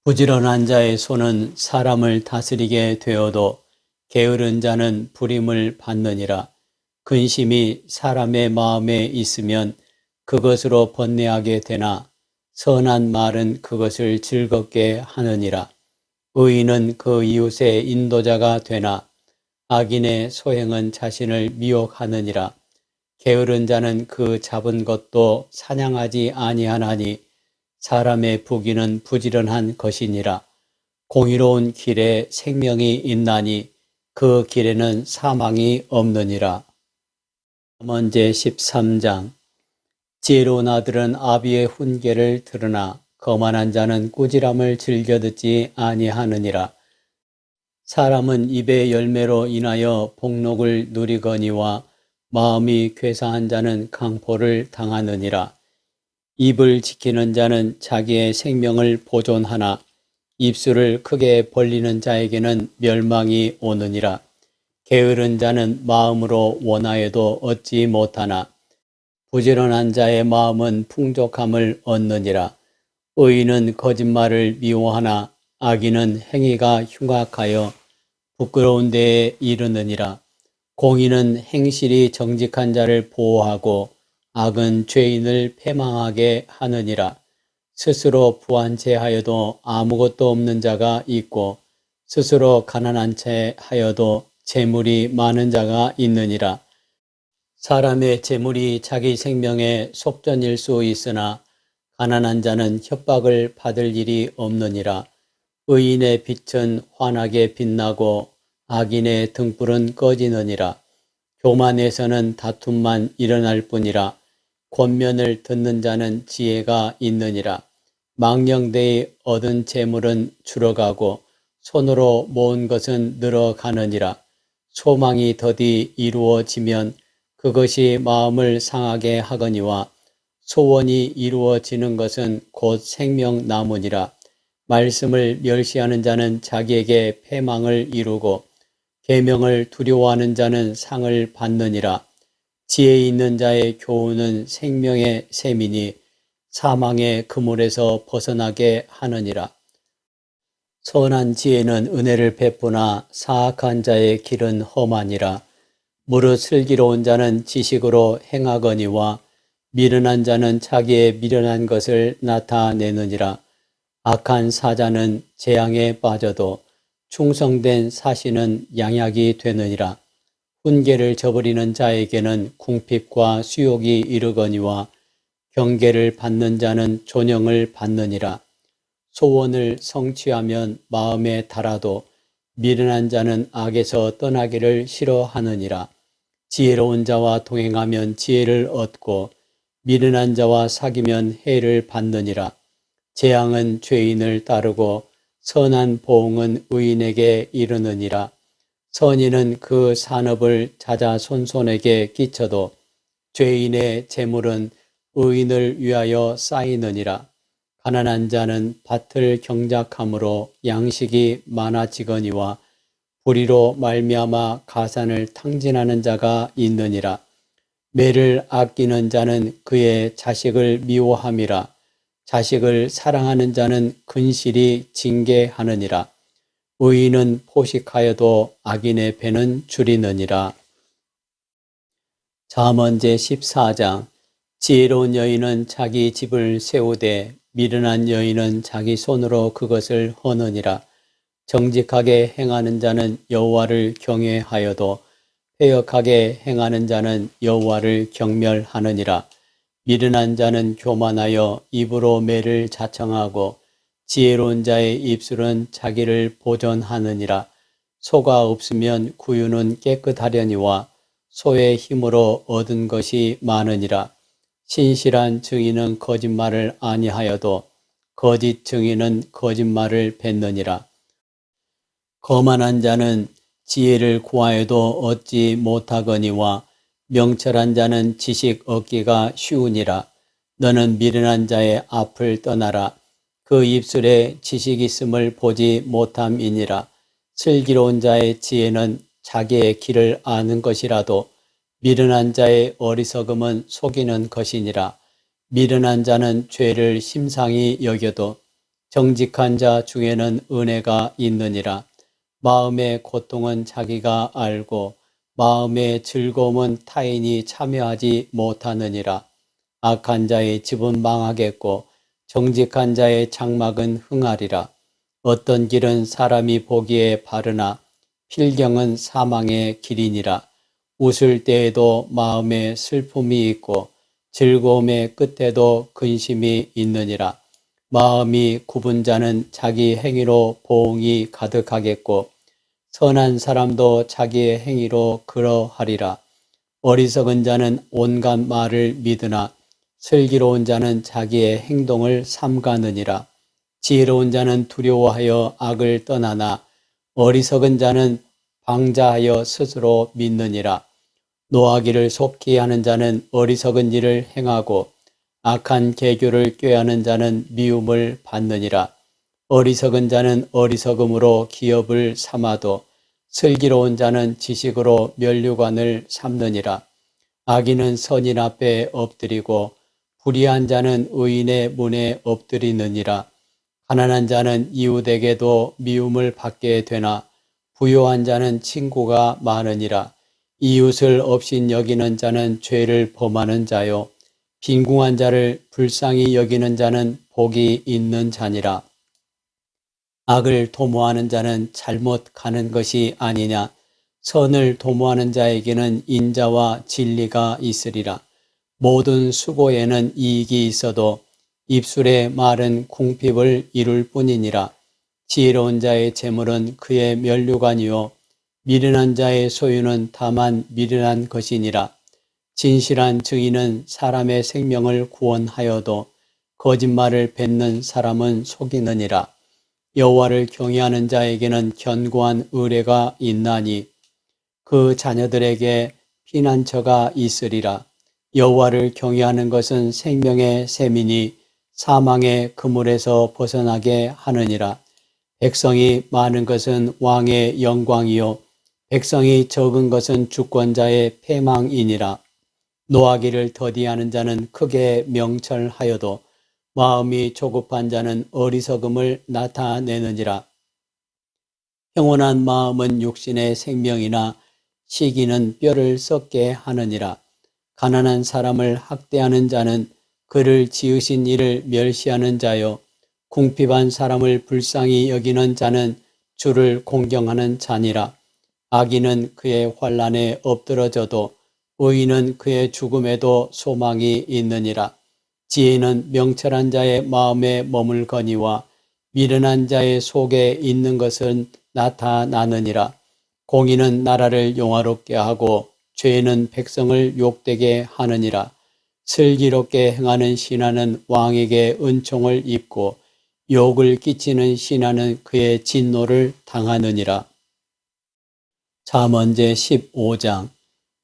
부지런한 자의 손은 사람을 다스리게 되어도 게으른 자는 부림을 받느니라. 근심이 사람의 마음에 있으면 그것으로 번뇌하게 되나 선한 말은 그것을 즐겁게 하느니라. 의인은 그 이웃의 인도자가 되나 악인의 소행은 자신을 미혹하느니라. 게으른 자는 그 잡은 것도 사냥하지 아니하나니 사람의 부귀는 부지런한 것이니라. 공의로운 길에 생명이 있나니 그 길에는 사망이 없느니라. 먼제 13장. 지혜로운 아들은 아비의 훈계를 들으나 거만한 자는 꾸지람을 즐겨 듣지 아니하느니라. 사람은 입의 열매로 인하여 복록을 누리거니와 마음이 괴사한 자는 강포를 당하느니라. 입을 지키는 자는 자기의 생명을 보존하나 입술을 크게 벌리는 자에게는 멸망이 오느니라. 게으른 자는 마음으로 원하여도 얻지 못하나 부지런한 자의 마음은 풍족함을 얻느니라. 의인은 거짓말을 미워하나 악인은 행위가 흉악하여 부끄러운 데에 이르느니라. 공의는 행실이 정직한 자를 보호하고 악은 죄인을 패망하게 하느니라. 스스로 부한 채 하여도 아무것도 없는 자가 있고 스스로 가난한 채 하여도 재물이 많은 자가 있느니라. 사람의 재물이 자기 생명의 속전일 수 있으나 가난한 자는 협박을 받을 일이 없느니라. 의인의 빛은 환하게 빛나고 악인의 등불은 꺼지느니라. 교만에서는 다툼만 일어날 뿐이라. 권면을 듣는 자는 지혜가 있느니라. 망령되이 얻은 재물은 줄어가고 손으로 모은 것은 늘어가느니라. 소망이 더디 이루어지면 그것이 마음을 상하게 하거니와 소원이 이루어지는 것은 곧 생명나무니라. 말씀을 멸시하는 자는 자기에게 패망을 이루고 계명을 두려워하는 자는 상을 받느니라. 지혜 있는 자의 교훈은 생명의 샘이니 사망의 그물에서 벗어나게 하느니라. 선한 지혜는 은혜를 베푸나 사악한 자의 길은 험하니라. 무릇 슬기로운 자는 지식으로 행하거니와 미련한 자는 자기의 미련한 것을 나타내느니라. 악한 사자는 재앙에 빠져도 충성된 사신은 양약이 되느니라. 훈계를 저버리는 자에게는 궁핍과 수욕이 이르거니와 경계를 받는 자는 존영을 받느니라. 소원을 성취하면 마음에 달아도 미련한 자는 악에서 떠나기를 싫어하느니라. 지혜로운 자와 동행하면 지혜를 얻고 미련한 자와 사귀면 해를 받느니라. 재앙은 죄인을 따르고 선한 보응은 의인에게 이르느니라. 선인은 그 산업을 자자손손에게 끼쳐도 죄인의 재물은 의인을 위하여 쌓이느니라. 가난한 자는 밭을 경작함으로 양식이 많아지거니와 불의로 말미암아 가산을 탕진하는 자가 있느니라. 매를 아끼는 자는 그의 자식을 미워함이라. 자식을 사랑하는 자는 근실이 징계하느니라. 의인은 포식하여도 악인의 배는 줄이느니라. 잠언 제14장. 지혜로운 여인은 자기 집을 세우되 미련한 여인은 자기 손으로 그것을 허느니라. 정직하게 행하는 자는 여호와를 경외하여도 패역하게 행하는 자는 여호와를 경멸하느니라. 미련한 자는 교만하여 입으로 매를 자청하고 지혜로운 자의 입술은 자기를 보전하느니라. 소가 없으면 구유는 깨끗하려니와 소의 힘으로 얻은 것이 많으니라. 신실한 증인은 거짓말을 아니하여도 거짓 증인은 거짓말을 뱉느니라. 거만한 자는 지혜를 구하여도 얻지 못하거니와 명철한 자는 지식 얻기가 쉬우니라. 너는 미련한 자의 앞을 떠나라. 그 입술에 지식 있음을 보지 못함이니라. 슬기로운 자의 지혜는 자기의 길을 아는 것이라도 미련한 자의 어리석음은 속이는 것이니라. 미련한 자는 죄를 심상히 여겨도 정직한 자 중에는 은혜가 있느니라. 마음의 고통은 자기가 알고 마음의 즐거움은 타인이 참여하지 못하느니라. 악한 자의 집은 망하겠고 정직한 자의 장막은 흥하리라. 어떤 길은 사람이 보기에 바르나 필경은 사망의 길이니라. 웃을 때에도 마음에 슬픔이 있고 즐거움의 끝에도 근심이 있느니라. 마음이 굽은 자는 자기 행위로 보응이 가득하겠고 선한 사람도 자기의 행위로 그러하리라. 어리석은 자는 온갖 말을 믿으나 슬기로운 자는 자기의 행동을 삼가느니라. 지혜로운 자는 두려워하여 악을 떠나나 어리석은 자는 방자하여 스스로 믿느니라. 노하기를 속히 하는 자는 어리석은 일을 행하고 악한 계교를 꾀하는 자는 미움을 받느니라. 어리석은 자는 어리석음으로 기업을 삼아도 슬기로운 자는 지식으로 면류관을 삼느니라. 악인은 선인 앞에 엎드리고 불의한 자는 의인의 문에 엎드리느니라. 가난한 자는 이웃에게도 미움을 받게 되나 부요한 자는 친구가 많으니라. 이웃을 업신 여기는 자는 죄를 범하는 자요 빈궁한 자를 불쌍히 여기는 자는 복이 있는 자니라. 악을 도모하는 자는 잘못 가는 것이 아니냐. 선을 도모하는 자에게는 인자와 진리가 있으리라. 모든 수고에는 이익이 있어도 입술의 말은 궁핍을 이룰 뿐이니라. 지혜로운 자의 재물은 그의 면류관이요 미련한 자의 소유는 다만 미련한 것이니라. 진실한 증인은 사람의 생명을 구원하여도 거짓말을 뱉는 사람은 속이느니라. 여호와를 경외하는 자에게는 견고한 의뢰가 있나니 그 자녀들에게 피난처가 있으리라. 여호와를 경외하는 것은 생명의 셈이니 사망의 그물에서 벗어나게 하느니라. 백성이 많은 것은 왕의 영광이요 백성이 적은 것은 주권자의 패망이니라. 노하기를 더디하는 자는 크게 명철하여도 마음이 조급한 자는 어리석음을 나타내느니라. 평온한 마음은 육신의 생명이나 시기는 뼈를 썩게 하느니라. 가난한 사람을 학대하는 자는 그를 지으신 이를 멸시하는 자요 궁핍한 사람을 불쌍히 여기는 자는 주를 공경하는 자니라. 악인은 그의 환난에 엎드러져도 의인은 그의 죽음에도 소망이 있느니라. 지혜는 명철한 자의 마음에 머물거니와 미련한 자의 속에 있는 것은 나타나느니라. 공의는 나라를 영화롭게 하고 죄는 백성을 욕되게 하느니라. 슬기롭게 행하는 신하는 왕에게 은총을 입고 욕을 끼치는 신하는 그의 진노를 당하느니라. 잠언제 15장.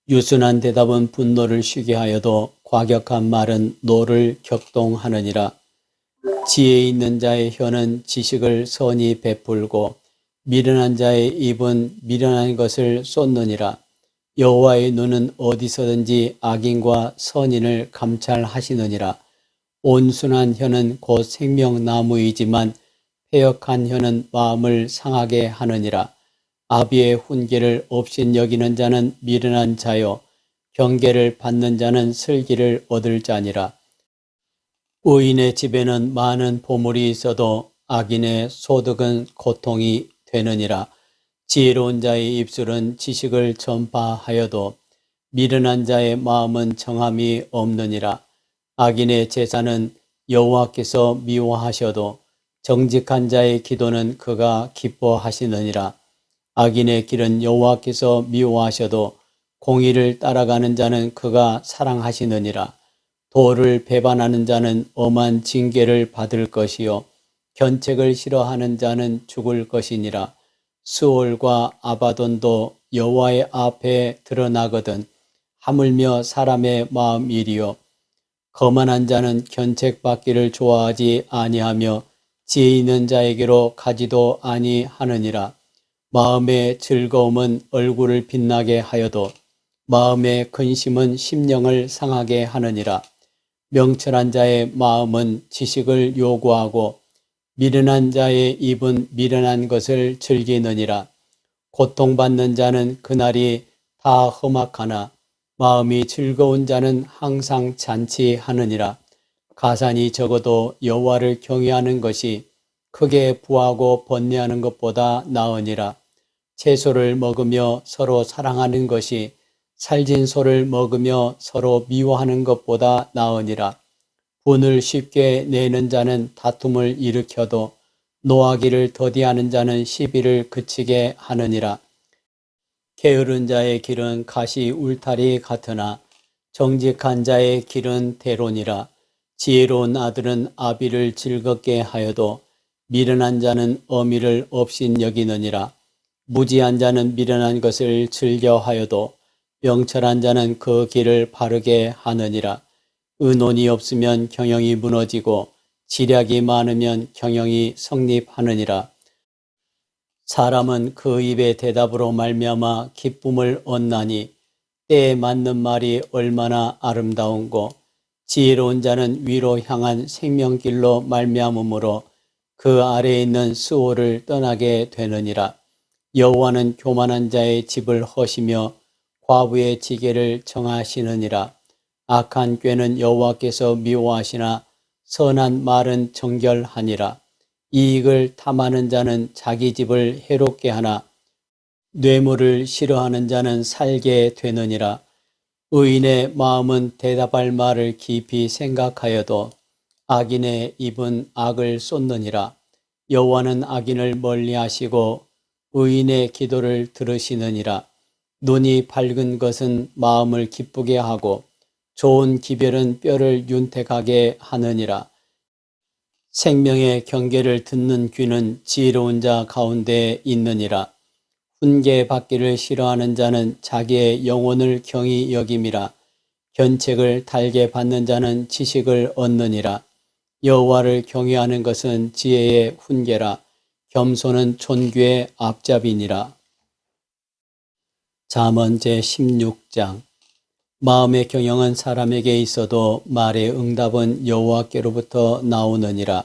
유순한 대답은 분노를 쉬게 하여도 과격한 말은 노를 격동하느니라. 지혜 있는 자의 혀는 지식을 선히 베풀고 미련한 자의 입은 미련한 것을 쏟느니라. 여호와의 눈은 어디서든지 악인과 선인을 감찰하시느니라. 온순한 혀는 곧 생명나무이지만 패역한 혀는 마음을 상하게 하느니라. 아비의 훈계를 업신여기는 자는 미련한 자요 경계를 받는 자는 슬기를 얻을 자니라. 의인의 집에는 많은 보물이 있어도 악인의 소득은 고통이 되느니라. 지혜로운 자의 입술은 지식을 전파하여도 미련한 자의 마음은 정함이 없느니라. 악인의 제사는 여호와께서 미워하셔도 정직한 자의 기도는 그가 기뻐하시느니라. 악인의 길은 여호와께서 미워하셔도 공의를 따라가는 자는 그가 사랑하시느니라. 도를 배반하는 자는 엄한 징계를 받을 것이요 견책을 싫어하는 자는 죽을 것이니라. 수올과 아바돈도 여호와의 앞에 드러나거든 하물며 사람의 마음이리요 거만한 자는 견책받기를 좋아하지 아니하며 지혜 있는 자에게로 가지도 아니하느니라. 마음의 즐거움은 얼굴을 빛나게 하여도 마음의 근심은 심령을 상하게 하느니라. 명철한 자의 마음은 지식을 요구하고 미련한 자의 입은 미련한 것을 즐기느니라. 고통받는 자는 그날이 다 험악하나 마음이 즐거운 자는 항상 잔치하느니라. 가산이 적어도 여호와를 경외하는 것이 크게 부하고 번뇌하는 것보다 나으니라. 채소를 먹으며 서로 사랑하는 것이 살진 소를 먹으며 서로 미워하는 것보다 나으니라. 분을 쉽게 내는 자는 다툼을 일으켜도 노하기를 더디하는 자는 시비를 그치게 하느니라. 게으른 자의 길은 가시 울타리 같으나 정직한 자의 길은 대론이라. 지혜로운 아들은 아비를 즐겁게 하여도 미련한 자는 어미를 업신 여기느니라. 무지한 자는 미련한 것을 즐겨하여도 명철한 자는 그 길을 바르게 하느니라. 의논이 없으면 경영이 무너지고 지략이 많으면 경영이 성립하느니라. 사람은 그 입의 대답으로 말미암아 기쁨을 얻나니 때에 맞는 말이 얼마나 아름다운고 지혜로운 자는 위로 향한 생명길로 말미암으므로 그 아래에 있는 수호를 떠나게 되느니라. 여호와는 교만한 자의 집을 허시며 과부의 지게를 정하시느니라. 악한 꾀는 여호와께서 미워하시나 선한 말은 정결하니라. 이익을 탐하는 자는 자기 집을 해롭게 하나 뇌물을 싫어하는 자는 살게 되느니라. 의인의 마음은 대답할 말을 깊이 생각하여도 악인의 입은 악을 쏟느니라. 여호와는 악인을 멀리하시고 의인의 기도를 들으시느니라. 눈이 밝은 것은 마음을 기쁘게 하고 좋은 기별은 뼈를 윤택하게 하느니라. 생명의 경계를 듣는 귀는 지혜로운 자 가운데 있느니라. 훈계 받기를 싫어하는 자는 자기의 영혼을 경히 여김이라. 견책을 달게 받는 자는 지식을 얻느니라. 여호와를 경외하는 것은 지혜의 훈계라. 겸손은 존귀의 앞잡이니라. 잠언 제16장. 마음의 경영은 사람에게 있어도 말의 응답은 여호와께로부터 나오느니라.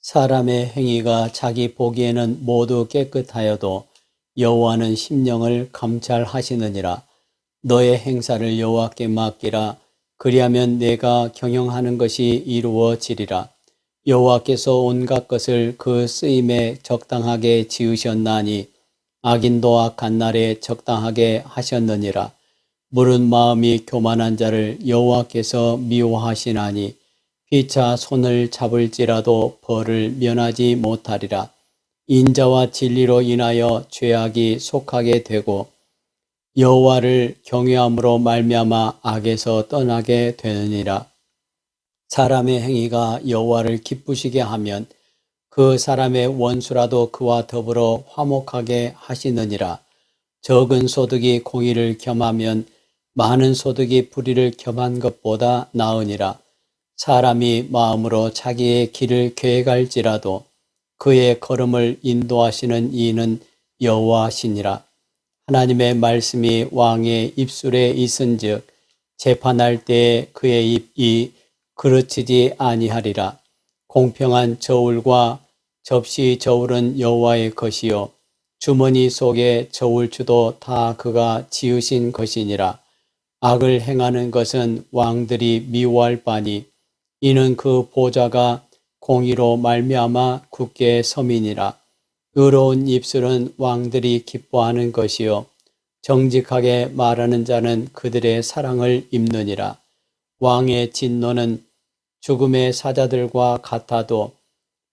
사람의 행위가 자기 보기에는 모두 깨끗하여도 여호와는 심령을 감찰하시느니라. 너의 행사를 여호와께 맡기라. 그리하면 내가 경영하는 것이 이루어지리라. 여호와께서 온갖 것을 그 쓰임에 적당하게 지으셨나니 악인도 악한 날에 적당하게 하셨느니라. 물은 마음이 교만한 자를 여호와께서 미워하시나니 피차 손을 잡을지라도 벌을 면하지 못하리라. 인자와 진리로 인하여 죄악이 속하게 되고 여호와를 경외함으로 말미암아 악에서 떠나게 되느니라. 사람의 행위가 여호와를 기쁘시게 하면 그 사람의 원수라도 그와 더불어 화목하게 하시느니라. 적은 소득이 공의를 겸하면 많은 소득이 불의를 겸한 것보다 나으니라. 사람이 마음으로 자기의 길을 계획할지라도 그의 걸음을 인도하시는 이는 여호와시니라. 하나님의 말씀이 왕의 입술에 있은즉 재판할 때에 그의 입이 그르치지 아니하리라. 공평한 저울과 접시 저울은 여호와의 것이요 주머니 속에 저울추도 다 그가 지으신 것이니라. 악을 행하는 것은 왕들이 미워할 바니 이는 그 보좌가 공의로 말미암아 굳게 섬이니라. 의로운 입술은 왕들이 기뻐하는 것이요 정직하게 말하는 자는 그들의 사랑을 입느니라. 왕의 진노는 죽음의 사자들과 같아도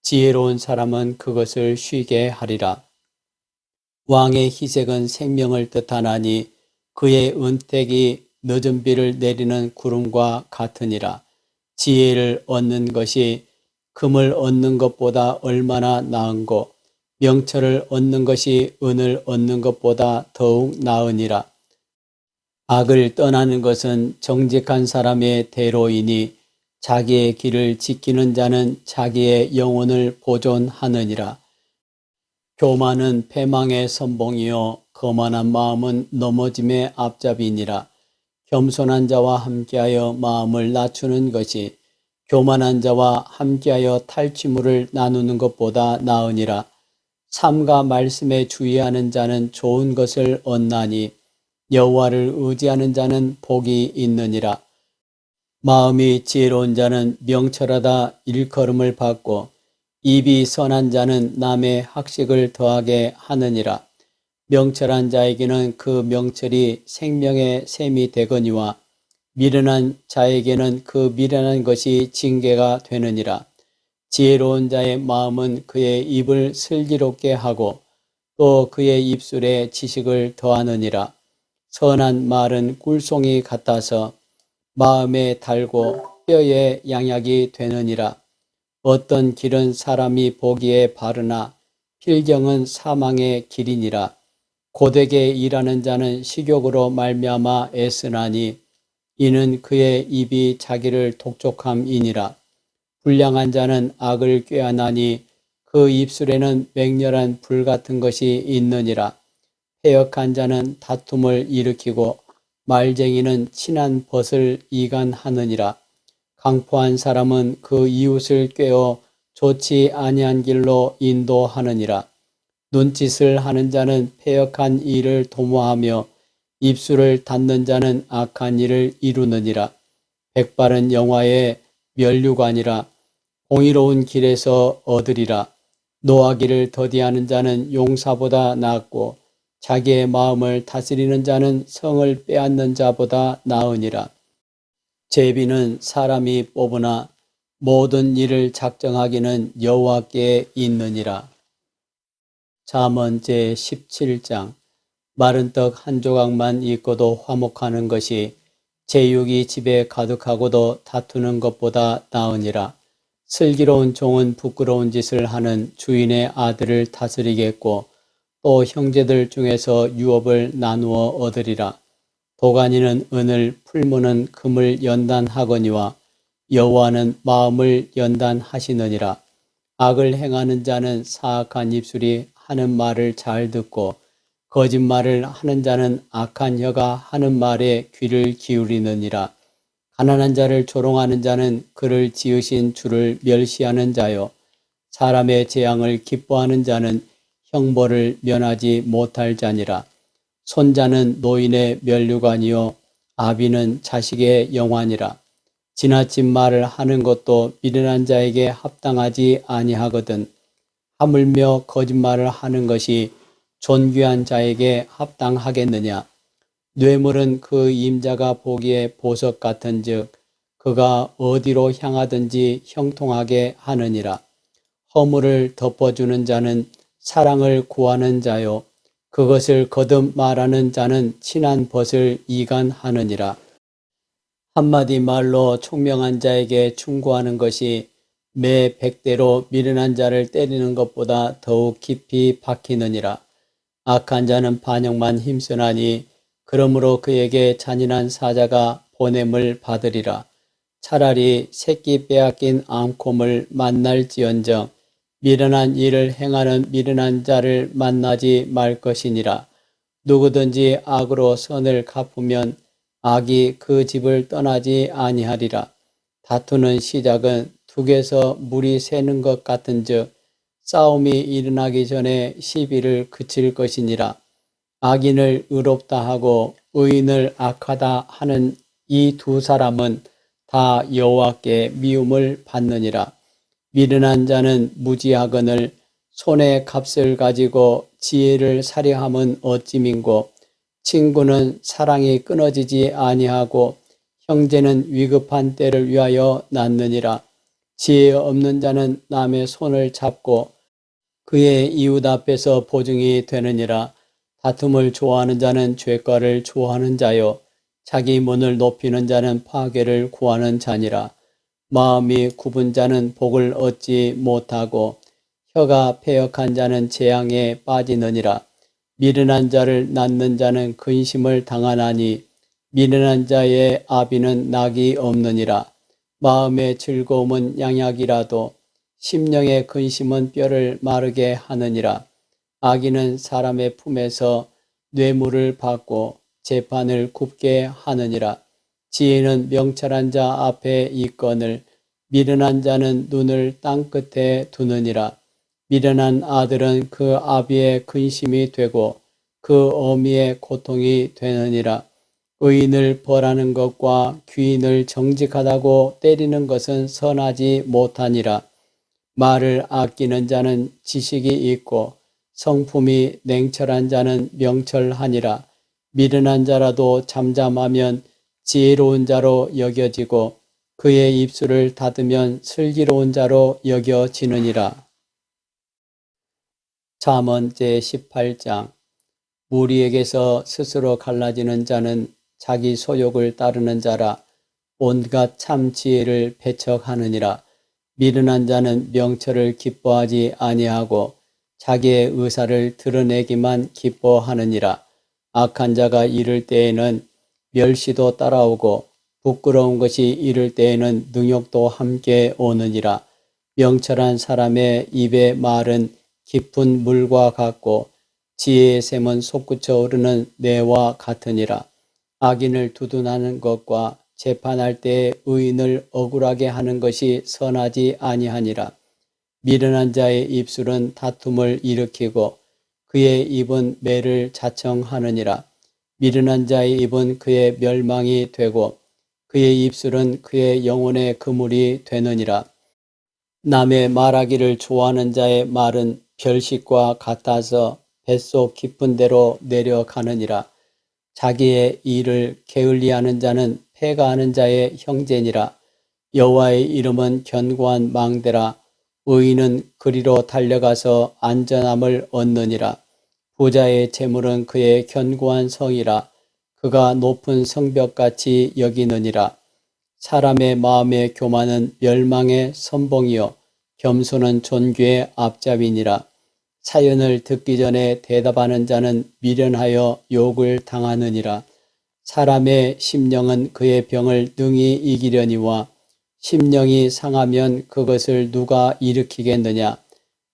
지혜로운 사람은 그것을 쉬게 하리라. 왕의 희색은 생명을 뜻하나니 그의 은택이 늦은 비를 내리는 구름과 같으니라. 지혜를 얻는 것이 금을 얻는 것보다 얼마나 나은고 명철을 얻는 것이 은을 얻는 것보다 더욱 나으니라. 악을 떠나는 것은 정직한 사람의 대로이니 자기의 길을 지키는 자는 자기의 영혼을 보존하느니라. 교만은 패망의 선봉이요 거만한 마음은 넘어짐의 앞잡이니라. 겸손한 자와 함께하여 마음을 낮추는 것이 교만한 자와 함께하여 탈취물을 나누는 것보다 나으니라. 삼가 말씀에 주의하는 자는 좋은 것을 얻나니 여호와를 의지하는 자는 복이 있느니라. 마음이 지혜로운 자는 명철하다 일컬음을 받고 입이 선한 자는 남의 학식을 더하게 하느니라. 명철한 자에게는 그 명철이 생명의 샘이 되거니와 미련한 자에게는 그 미련한 것이 징계가 되느니라. 지혜로운 자의 마음은 그의 입을 슬기롭게 하고 또 그의 입술에 지식을 더하느니라. 선한 말은 꿀송이 같아서 마음에 달고 뼈에 양약이 되느니라. 어떤 길은 사람이 보기에 바르나 필경은 사망의 길이니라. 고되게 일하는 자는 식욕으로 말미암아 애쓰나니 이는 그의 입이 자기를 독촉함이니라. 불량한 자는 악을 꾀하나니 그 입술에는 맹렬한 불 같은 것이 있느니라. 패역한 자는 다툼을 일으키고 말쟁이는 친한 벗을 이간하느니라. 강포한 사람은 그 이웃을 꾀어 좋지 아니한 길로 인도하느니라. 눈짓을 하는 자는 패역한 일을 도모하며 입술을 닫는 자는 악한 일을 이루느니라. 백발은 영화의 면류관이라. 공의로운 길에서 얻으리라. 노하기를 더디하는 자는 용사보다 낫고 자기의 마음을 다스리는 자는 성을 빼앗는 자보다 나으니라. 제비는 사람이 뽑으나 모든 일을 작정하기는 여호와께 있느니라. 잠언 제17장. 마른 떡 한 조각만 있고도 화목하는 것이 제육이 집에 가득하고도 다투는 것보다 나으니라. 슬기로운 종은 부끄러운 짓을 하는 주인의 아들을 다스리겠고 또 형제들 중에서 유업을 나누어 얻으리라. 도가니는 은을, 풀무는 금을 연단하거니와 여호와는 마음을 연단하시느니라. 악을 행하는 자는 사악한 입술이 하는 말을 잘 듣고 거짓말을 하는 자는 악한 혀가 하는 말에 귀를 기울이느니라. 가난한 자를 조롱하는 자는 그를 지으신 주를 멸시하는 자요. 사람의 재앙을 기뻐하는 자는 형벌을 면하지 못할 자니라. 손자는 노인의 면류관이요 아비는 자식의 영환이라. 지나친 말을 하는 것도 미련한 자에게 합당하지 아니하거든. 하물며 거짓말을 하는 것이 존귀한 자에게 합당하겠느냐. 뇌물은 그 임자가 보기에 보석 같은즉 그가 어디로 향하든지 형통하게 하느니라. 허물을 덮어주는 자는 사랑을 구하는 자요 그것을 거듭 말하는 자는 친한 벗을 이간하느니라. 한마디 말로 총명한 자에게 충고하는 것이 매 100대로 미련한 자를 때리는 것보다 더욱 깊이 박히느니라. 악한 자는 반역만 힘쓰나니 그러므로 그에게 잔인한 사자가 보냄을 받으리라. 차라리 새끼 빼앗긴 암곰을 만날지언정 미련한 일을 행하는 미련한 자를 만나지 말 것이니라. 누구든지 악으로 선을 갚으면 악이 그 집을 떠나지 아니하리라. 다투는 시작은 둑에서 물이 새는 것 같은즉 싸움이 일어나기 전에 시비를 그칠 것이니라. 악인을 의롭다 하고 의인을 악하다 하는 이 두 사람은 다 여호와께 미움을 받느니라. 미련한 자는 무지하거늘 손의 값을 가지고 지혜를 사려함은 어찌민고 친구는 사랑이 끊어지지 아니하고 형제는 위급한 때를 위하여 낳느니라. 지혜 없는 자는 남의 손을 잡고 그의 이웃 앞에서 보증이 되느니라. 다툼을 좋아하는 자는 죄과를 좋아하는 자요 자기 문을 높이는 자는 파괴를 구하는 자니라. 마음이 굽은 자는 복을 얻지 못하고 혀가 패역한 자는 재앙에 빠지느니라. 미련한 자를 낳는 자는 근심을 당하나니 미련한 자의 아비는 낙이 없느니라. 마음의 즐거움은 양약이라도 심령의 근심은 뼈를 마르게 하느니라. 악인은 사람의 품에서 뇌물을 받고 재판을 굽게 하느니라. 지혜는 명철한 자 앞에 있거늘 미련한 자는 눈을 땅끝에 두느니라. 미련한 아들은 그 아비의 근심이 되고 그 어미의 고통이 되느니라. 의인을 벌하는 것과 귀인을 정직하다고 때리는 것은 선하지 못하니라. 말을 아끼는 자는 지식이 있고 성품이 냉철한 자는 명철하니라. 미련한 자라도 잠잠하면 지혜로운 자로 여겨지고 그의 입술을 닫으면 슬기로운 자로 여겨지느니라. 잠언 제18장. 무리에게서 스스로 갈라지는 자는 자기 소욕을 따르는 자라. 온갖 참 지혜를 배척하느니라. 미련한 자는 명철을 기뻐하지 아니하고 자기의 의사를 드러내기만 기뻐하느니라. 악한 자가 이를 때에는 멸시도 따라오고 부끄러운 것이 이를 때에는 능욕도 함께 오느니라. 명철한 사람의 입의 말은 깊은 물과 같고 지혜의 샘은 솟구쳐 오르는 내와 같으니라. 악인을 두둔하는 것과 재판할 때에 의인을 억울하게 하는 것이 선하지 아니하니라. 미련한 자의 입술은 다툼을 일으키고 그의 입은 매를 자청하느니라. 미련한 자의 입은 그의 멸망이 되고 그의 입술은 그의 영혼의 그물이 되느니라. 남의 말하기를 좋아하는 자의 말은 별식과 같아서 뱃속 깊은 데로 내려가느니라. 자기의 일을 게을리하는 자는 패가하는 자의 형제니라. 여호와의 이름은 견고한 망대라. 의인은 그리로 달려가서 안전함을 얻느니라. 부자의 재물은 그의 견고한 성이라. 그가 높은 성벽같이 여기느니라. 사람의 마음의 교만은 멸망의 선봉이요 겸손은 존귀의 앞잡이니라. 사연을 듣기 전에 대답하는 자는 미련하여 욕을 당하느니라. 사람의 심령은 그의 병을 능히 이기려니와 심령이 상하면 그것을 누가 일으키겠느냐.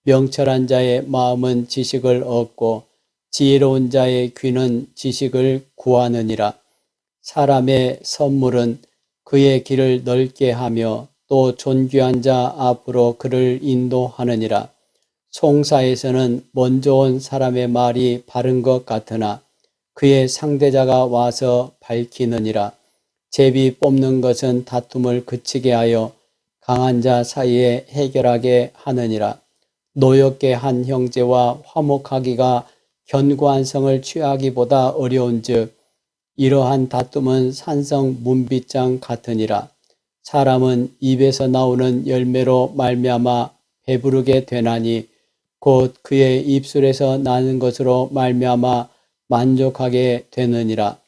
명철한 자의 마음은 지식을 얻고 지혜로운 자의 귀는 지식을 구하느니라. 사람의 선물은 그의 길을 넓게 하며 또 존귀한 자 앞으로 그를 인도하느니라. 송사에서는 먼저 온 사람의 말이 바른 것 같으나 그의 상대자가 와서 밝히느니라. 제비 뽑는 것은 다툼을 그치게 하여 강한 자 사이에 해결하게 하느니라. 노엽게 한 형제와 화목하기가 견고한 성을 취하기보다 어려운즉 이러한 다툼은 산성 문빗장 같으니라. 사람은 입에서 나오는 열매로 말미암아 배부르게 되나니 곧 그의 입술에서 나는 것으로 말미암아 만족하게 되느니라.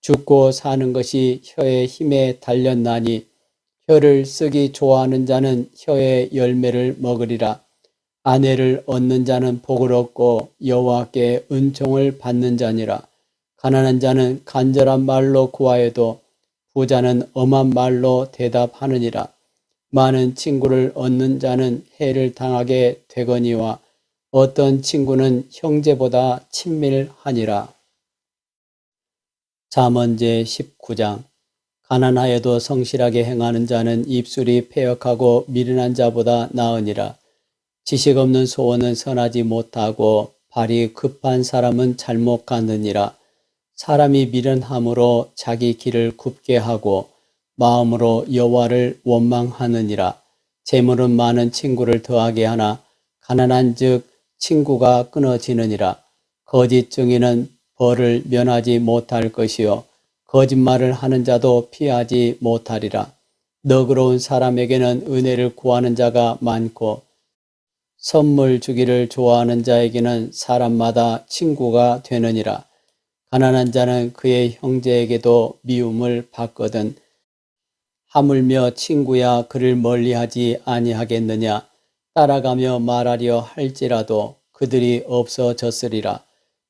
죽고 사는 것이 혀의 힘에 달렸나니 혀를 쓰기 좋아하는 자는 혀의 열매를 먹으리라. 아내를 얻는 자는 복을 얻고 여호와께 은총을 받는 자니라. 가난한 자는 간절한 말로 구하여도 부자는 엄한 말로 대답하느니라. 많은 친구를 얻는 자는 해를 당하게 되거니와 어떤 친구는 형제보다 친밀하니라. 잠언제 19장. 가난하여도 성실하게 행하는 자는 입술이 패역하고 미련한 자보다 나으니라. 지식 없는 소원은 선하지 못하고 발이 급한 사람은 잘못 가느니라. 사람이 미련함으로 자기 길을 굽게 하고 마음으로 여호와를 원망하느니라. 재물은 많은 친구를 더하게 하나 가난한 즉 친구가 끊어지느니라. 거짓 증인은 벌을 면하지 못할 것이요 거짓말을 하는 자도 피하지 못하리라. 너그러운 사람에게는 은혜를 구하는 자가 많고 선물 주기를 좋아하는 자에게는 사람마다 친구가 되느니라. 가난한 자는 그의 형제에게도 미움을 받거든 하물며 친구야 그를 멀리하지 아니하겠느냐. 따라가며 말하려 할지라도 그들이 없어졌으리라.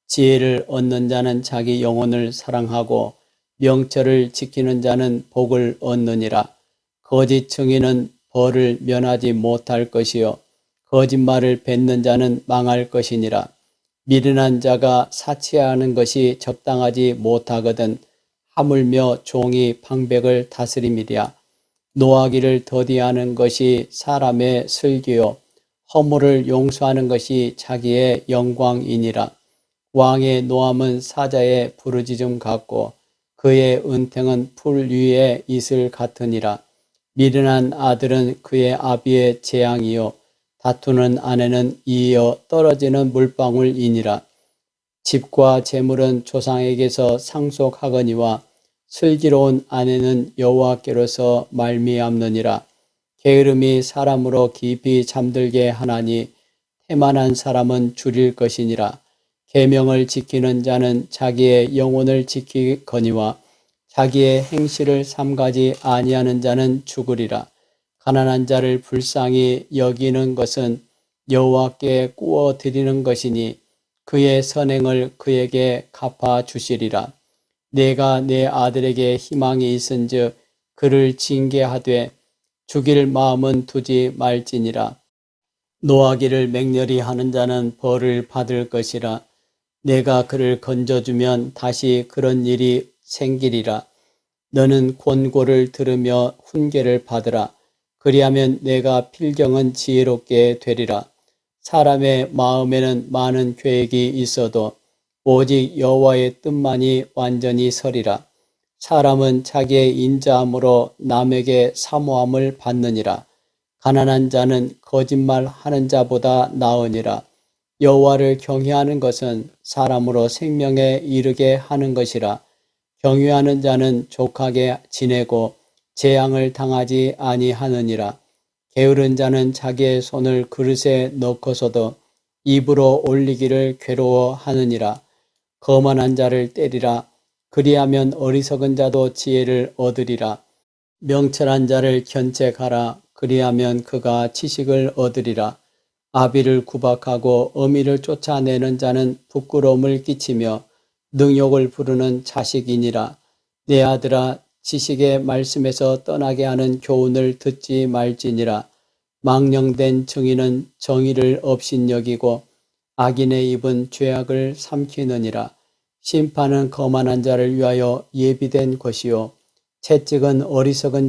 지혜를 얻는 자는 자기 영혼을 사랑하고 명철을 지키는 자는 복을 얻느니라. 거짓 증인은 벌을 면하지 못할 것이요 거짓말을 뱉는 자는 망할 것이니라. 미련한 자가 사치하는 것이 적당하지 못하거든 하물며 종이 방백을 다스림이랴. 노하기를 더디하는 것이 사람의 슬기요 허물을 용서하는 것이 자기의 영광이니라. 왕의 노함은 사자의 부르짖음 같고 그의 은행은 풀 위에 이슬 같으니라. 미련한 아들은 그의 아비의 재앙이요 다투는 아내는 이어 떨어지는 물방울이니라. 집과 재물은 조상에게서 상속하거니와 슬기로운 아내는 여호와께로서 말미암느니라. 게으름이 사람으로 깊이 잠들게 하나니 태만한 사람은 줄일 것이니라. 계명을 지키는 자는 자기의 영혼을 지키거니와 자기의 행실을 삼가지 아니하는 자는 죽으리라. 가난한 자를 불쌍히 여기는 것은 여호와께 꾸어 드리는 것이니 그의 선행을 그에게 갚아 주시리라. 내가 내 아들에게 희망이 있은즉 그를 징계하되 죽일 마음은 두지 말지니라. 노하기를 맹렬히 하는 자는 벌을 받을 것이라. 내가 그를 건져주면 다시 그런 일이 생기리라. 너는 권고를 들으며 훈계를 받으라. 그리하면 내가 필경은 지혜롭게 되리라. 사람의 마음에는 많은 계획이 있어도 오직 여호와의 뜻만이 완전히 서리라. 사람은 자기의 인자함으로 남에게 사모함을 받느니라. 가난한 자는 거짓말하는 자보다 나으니라. 여호와를 경외하는 것은 사람으로 생명에 이르게 하는 것이라. 경외하는 자는 족하게 지내고 재앙을 당하지 아니하느니라. 게으른 자는 자기의 손을 그릇에 넣고서도 입으로 올리기를 괴로워하느니라. 거만한 자를 때리라. 그리하면 어리석은 자도 지혜를 얻으리라. 명철한 자를 견책하라. 그리하면 그가 지식을 얻으리라. 아비를 구박하고 어미를 쫓아내는 자는 부끄러움을 끼치며 능욕을 부르는 자식이니라. 내 아들아, 지식의 말씀에서 떠나게 하는 교훈을 듣지 말지니라. 망령된 정의는 정의를 업신여기고 악인의 입은 죄악을 삼키느니라. 심판은 거만한 자를 위하여 예비된 것이요 채찍은 어리석은 자